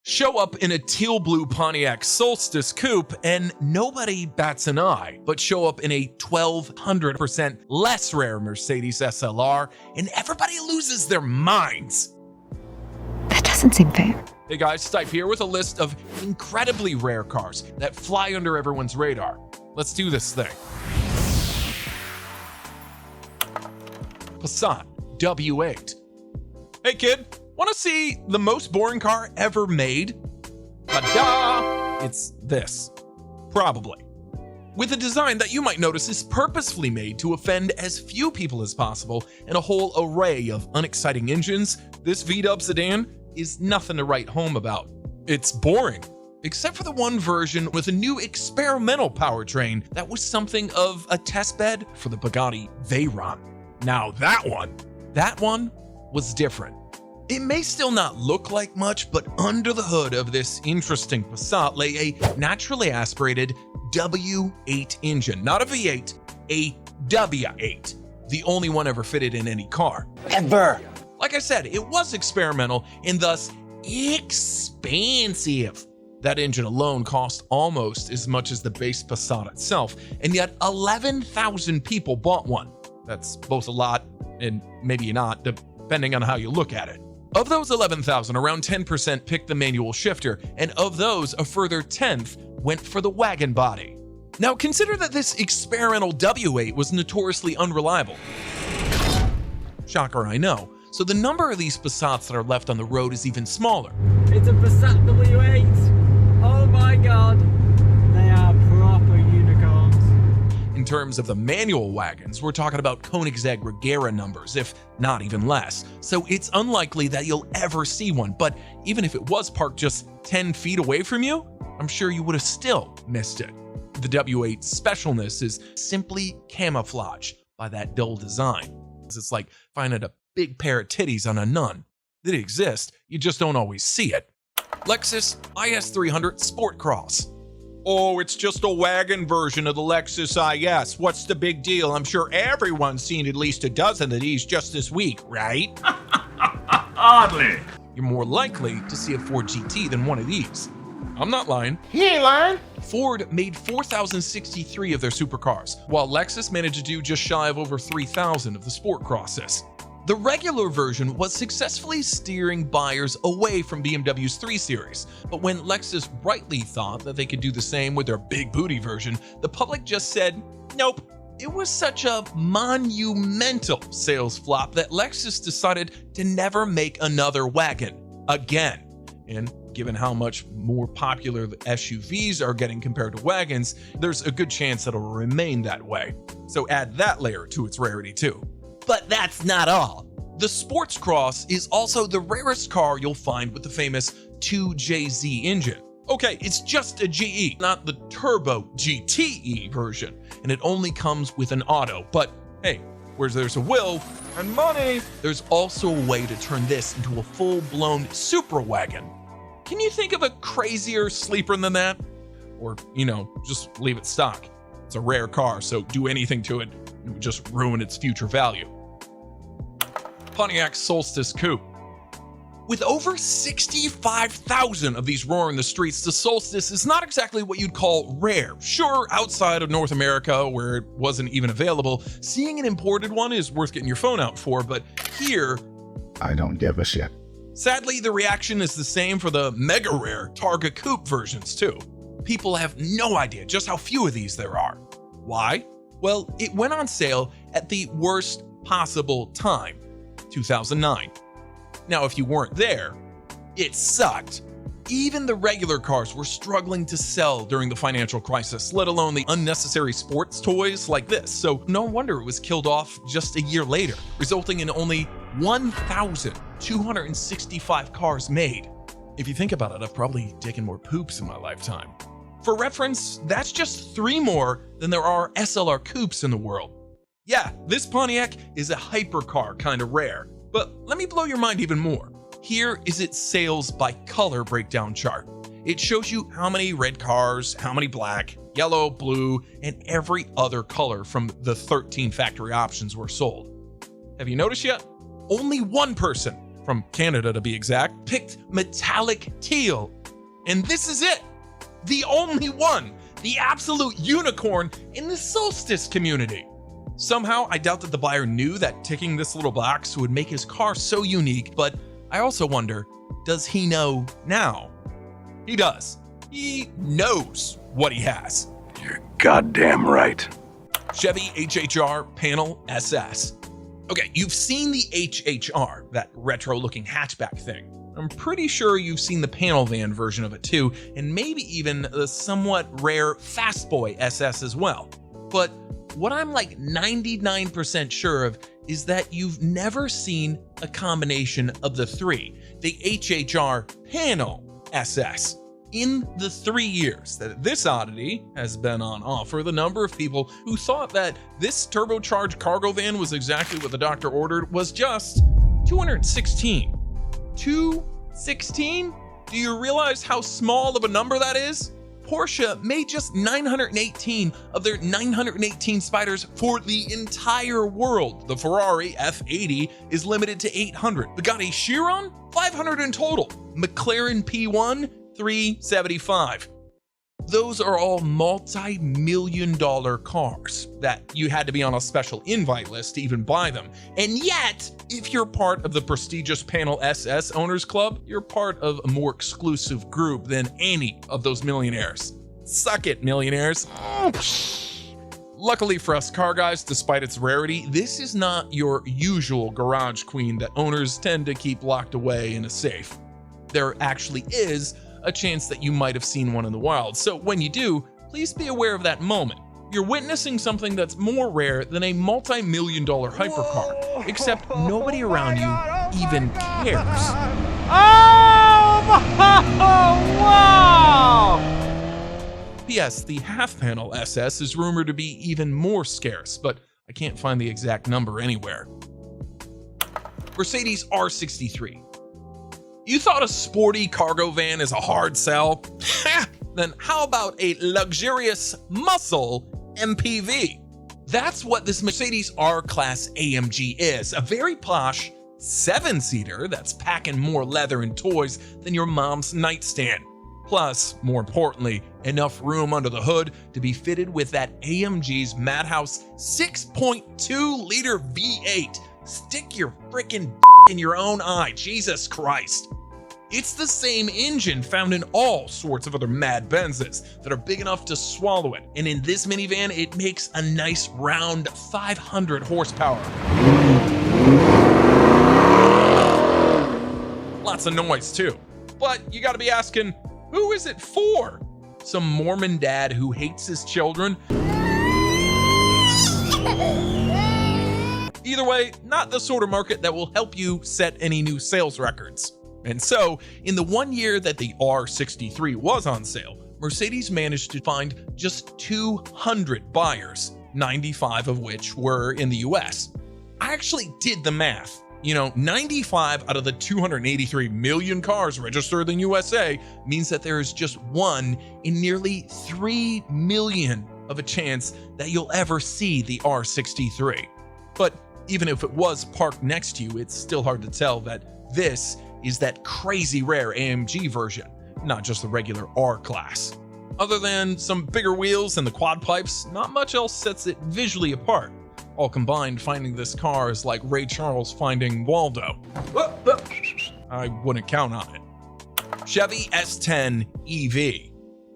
Show up in a teal blue Pontiac Solstice coupe and nobody bats an eye, but show up in a 1200% less rare Mercedes SLR and everybody loses their minds. That doesn't seem fair. Hey guys, Stipe here with a list of incredibly rare cars that fly under everyone's radar. Let's do this thing. Passat W8. Hey kid, want to see the most boring car ever made? Ta-da! It's this. Probably. With a design that you might notice is purposefully made to offend as few people as possible and a whole array of unexciting engines, this V-dub sedan is nothing to write home about. It's boring, except for the one version with a new experimental powertrain that was something of a testbed for the Bugatti Veyron. Now that one was different. It may still not look like much, but under the hood of this interesting Passat lay a naturally aspirated W8 engine, not a V8, a W8, the only one ever fitted in any car. Ever. Like I said, it was experimental and thus expensive. That engine alone cost almost as much as the base Passat itself, and yet 11,000 people bought one. That's both a lot and maybe not, depending on how you look at it. Of those 11,000, around 10% picked the manual shifter, and of those, a further 10th went for the wagon body. Now consider that this experimental W8 was notoriously unreliable. Shocker, I know. So the number of these Passats that are left on the road is even smaller. It's a Passat W8. Oh my god. They are proper unicorns. In terms of the manual wagons, we're talking about Koenigsegg Regera numbers, if not even less. So it's unlikely that you'll ever see one, but even if it was parked just 10 feet away from you, I'm sure you would have still missed it. The W8's specialness is simply camouflage by that dull design. It's like finding a big pair of titties on a nun. They exist, you just don't always see it. Lexus IS300 Sport Cross. Oh, it's just a wagon version of the Lexus IS. What's the big deal? I'm sure everyone's seen at least a dozen of these just this week, right? Hardly. You're more likely to see a Ford GT than one of these. I'm not lying. He ain't lying. Ford made 4,063 of their supercars, while Lexus managed to do just shy of over 3,000 of the Sport Crosses. The regular version was successfully steering buyers away from BMW's 3 Series, but when Lexus rightly thought that they could do the same with their big booty version, the public just said, nope. It was such a monumental sales flop that Lexus decided to never make another wagon again. And given how much more popular the SUVs are getting compared to wagons, there's a good chance that it'll remain that way. So add that layer to its rarity too. But that's not all. The Sports Cross is also the rarest car you'll find with the famous 2JZ engine. Okay, it's just a GE, not the Turbo GTE version, and it only comes with an auto. But hey, where there's a will and money, there's also a way to turn this into a full-blown super wagon. Can you think of a crazier sleeper than that? Or, just leave it stock. It's a rare car, so do anything to it, it would just ruin its future value. Pontiac Solstice Coupe. With over 65,000 of these roaring the streets, the Solstice is not exactly what you'd call rare. Sure, outside of North America, where it wasn't even available, seeing an imported one is worth getting your phone out for, but here, I don't give a shit. Sadly, the reaction is the same for the mega rare Targa Coupe versions too. People have no idea just how few of these there are. Why? Well, it went on sale at the worst possible time, 2009. Now, if you weren't there, it sucked. Even the regular cars were struggling to sell during the financial crisis, let alone the unnecessary sports toys like this. So no wonder it was killed off just a year later, resulting in only 1,265 cars made. If you think about it, I've probably taken more poops in my lifetime. For reference, that's just 3 more than there are SLR coupes in the world. Yeah, this Pontiac is a hypercar kind of rare, but let me blow your mind even more. Here is its sales by color breakdown chart. It shows you how many red cars, how many black, yellow, blue, and every other color from the 13 factory options were sold. Have you noticed yet? Only one person, from Canada to be exact, picked metallic teal And this is it. The only one. The absolute unicorn in the Solstice community. Somehow, I doubt that the buyer knew that ticking this little box would make his car so unique, but I also wonder, does he know now? He does. He knows what he has. You're goddamn right. Chevy HHR Panel SS. Okay, you've seen the HHR, that retro-looking hatchback thing. I'm pretty sure you've seen the panel van version of it too, and maybe even the somewhat rare Fastboy SS as well. But what I'm like 99% sure of is that you've never seen a combination of the three, the HHR Panel SS. In the 3 years that this oddity has been on offer, the number of people who thought that this turbocharged cargo van was exactly what the doctor ordered was just 216. 216? Do you realize how small of a number that is? Porsche made just 918 of their 918 Spyders for the entire world. The Ferrari F80 is limited to 800. Bugatti Chiron, 500 in total. McLaren P1, 375. Those are all multi-million-dollar cars that you had to be on a special invite list to even buy them. And yet, if you're part of the prestigious Panel SS Owners Club, you're part of a more exclusive group than any of those millionaires. Suck it, millionaires. Luckily for us car guys, despite its rarity, this is not your usual garage queen that owners tend to keep locked away in a safe. There actually is a chance that you might have seen one in the wild. So when you do, please be aware of that moment. You're witnessing something that's more rare than a multi-million-dollar hypercar, except nobody around you even cares. Oh, wow! P.S. The half-panel SS is rumored to be even more scarce, but I can't find the exact number anywhere. Mercedes R63. You thought a sporty cargo van is a hard sell? Then how about a luxurious muscle MPV? That's what this Mercedes R-Class AMG is, a very posh 7-seater that's packing more leather and toys than your mom's nightstand. Plus, more importantly, enough room under the hood to be fitted with that AMG's Madhouse 6.2-liter V8. Stick your frickin' in your own eye, Jesus Christ. It's the same engine found in all sorts of other mad Benzes that are big enough to swallow it, and in this minivan, it makes a nice round 500 horsepower. Lots of noise too. But you gotta be asking, who is it for? Some Mormon dad who hates his children? Either way, not the sort of market that will help you set any new sales records. And so, in the 1 year that the R63 was on sale, Mercedes managed to find just 200 buyers, 95 of which were in the US. I actually did the math. 95 out of the 283 million cars registered in USA means that there is just one in nearly 3 million of a chance that you'll ever see the R63. But even if it was parked next to you, it's still hard to tell that this is that crazy rare AMG version, not just the regular R-Class. Other than some bigger wheels and the quad pipes, not much else sets it visually apart. All combined, finding this car is like Ray Charles finding Waldo. I wouldn't count on it. Chevy S10 EV.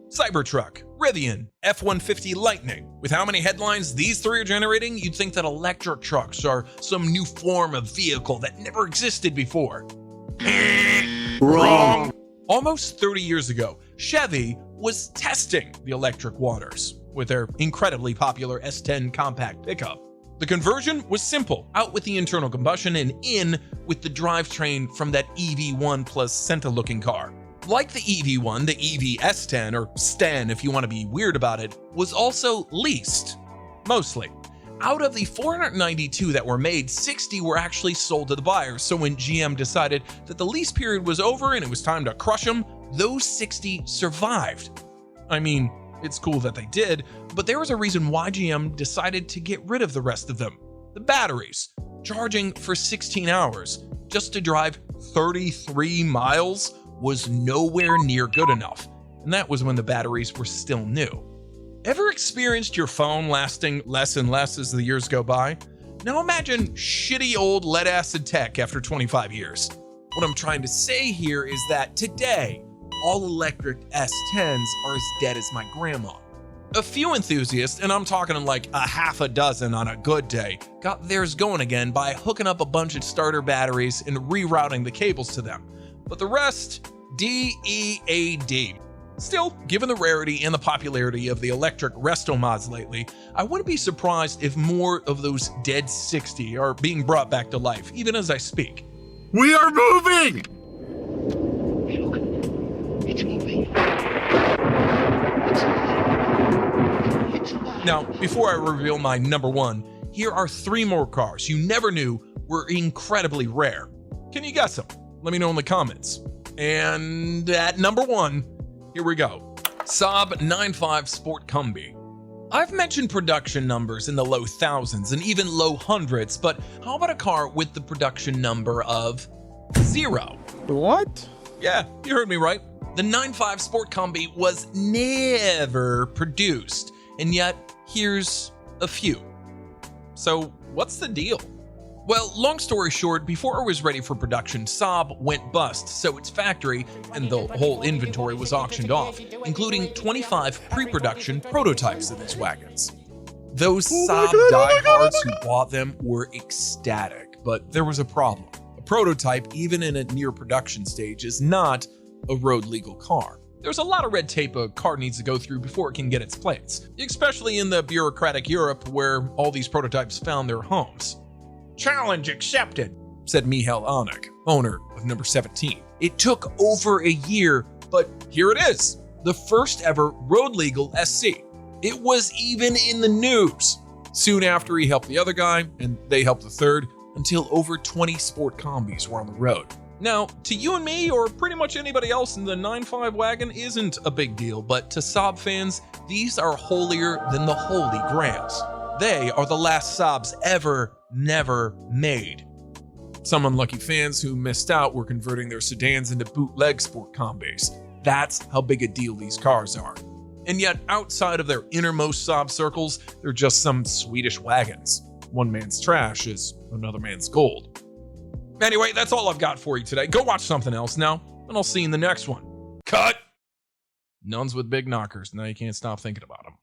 Cybertruck, Rivian, F-150 Lightning. With how many headlines these three are generating, you'd think that electric trucks are some new form of vehicle that never existed before. Wrong. Almost 30 years ago, Chevy was testing the electric waters with their incredibly popular S10 compact pickup. The conversion was simple, out with the internal combustion and in with the drivetrain from that EV1 plus Senta-looking car. Like the EV1, the EV S10, or Sten if you want to be weird about it, was also leased, mostly. Out of the 492 that were made, 60 were actually sold to the buyers, so when GM decided that the lease period was over and it was time to crush them, those 60 survived. I mean, it's cool that they did, but there was a reason why GM decided to get rid of the rest of them. The batteries, charging for 16 hours, just to drive 33 miles. was nowhere near good enough, and that was when the batteries were still new. Ever experienced your phone lasting less and less as the years go by? Now imagine shitty old lead-acid tech after 25 years. What I'm trying to say here is that today, all electric S10s are as dead as my grandma. A few enthusiasts, and I'm talking like a half a dozen on a good day, got theirs going again by hooking up a bunch of starter batteries and rerouting the cables to them. But the rest, DEAD. Still, given the rarity and the popularity of the electric resto mods lately, I wouldn't be surprised if more of those dead 60 are being brought back to life, even as I speak. We are moving! Now, before I reveal my number one, here are 3 more cars you never knew were incredibly rare. Can you guess them? Let me know in the comments. And at number 1, here we go. Saab 9.5 Sport Combi. I've mentioned production numbers in the low thousands and even low hundreds, but how about a car with the production number of 0? What? Yeah, you heard me right. The 9.5 Sport Combi was never produced, and yet here's a few. So what's the deal? Well, long story short, before it was ready for production, Saab went bust, so its factory and the whole inventory was auctioned off, including 25 pre-production prototypes of these wagons. Those Saab diehards who bought them were ecstatic, but there was a problem. A prototype, even in a near production stage, is not a road legal car. There's a lot of red tape a car needs to go through before it can get its plates, especially in the bureaucratic Europe where all these prototypes found their homes. Challenge accepted, said Michal Anik, owner of number 17. It took over a year, but here it is, the first ever road legal SC. It was even in the news. Soon after, he helped the other guy, and they helped the third, until over 20 sport combis were on the road. Now, to you and me, or pretty much anybody else in the 9.5 wagon, isn't a big deal, but to Saab fans, these are holier than the holy grails. They are the last Saabs ever, never made. Some unlucky fans who missed out were converting their sedans into bootleg sport combis. That's how big a deal these cars are. And yet, outside of their innermost Saab circles, they're just some Swedish wagons. One man's trash is another man's gold. Anyway, that's all I've got for you today. Go watch something else now, and I'll see you in the next one. Cut! Nuns with big knockers. Now you can't stop thinking about them.